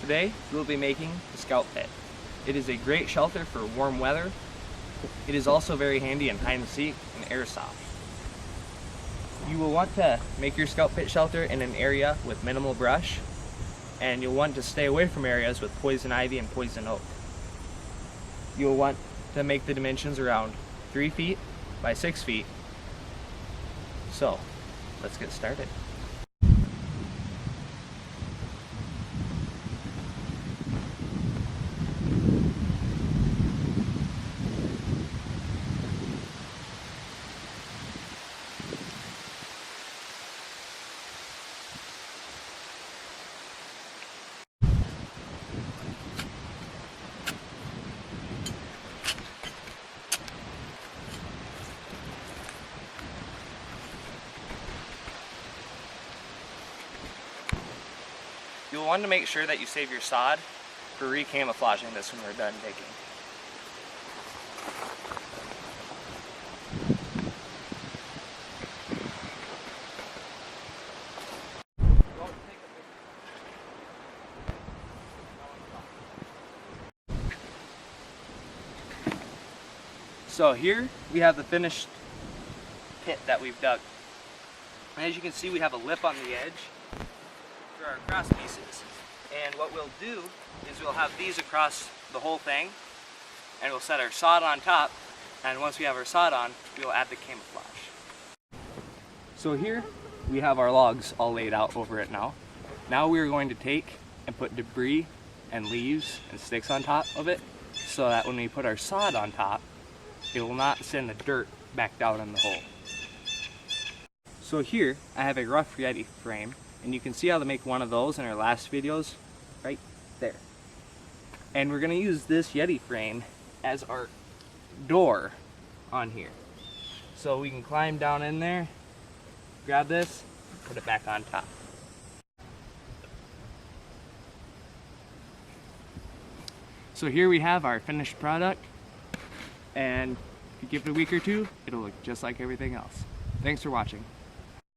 Today, we will be making the Scout Pit. It is a great shelter for warm weather. It is also very handy in hide and seek and airsoft. You will want to make your Scout Pit shelter in an area with minimal brush, and you'll want to stay away from areas with poison ivy and poison oak. You'll want to make the dimensions around 3 feet by 6 feet. So, let's get started. You'll want to make sure that you save your sod for recamouflaging this when we're done digging. So here we have the finished pit that we've dug. And as you can see, we have a lip on the edge for our cross pieces. And what we'll do is we'll have these across the whole thing, and we'll set our sod on top, and once we have our sod on, we'll add the camouflage. So here we have our logs all laid out over it now. Now we're going to take and put debris and leaves and sticks on top of it, so that when we put our sod on top, it will not send the dirt back down in the hole. So here I have a rough Yeti frame, and you can see how to make one of those in our last videos right there. And we're going to use this Yeti frame as our door on here. So we can climb down in there, grab this, put it back on top. So here we have our finished product, and if you give it a week or two, it'll look just like everything else. Thanks for watching.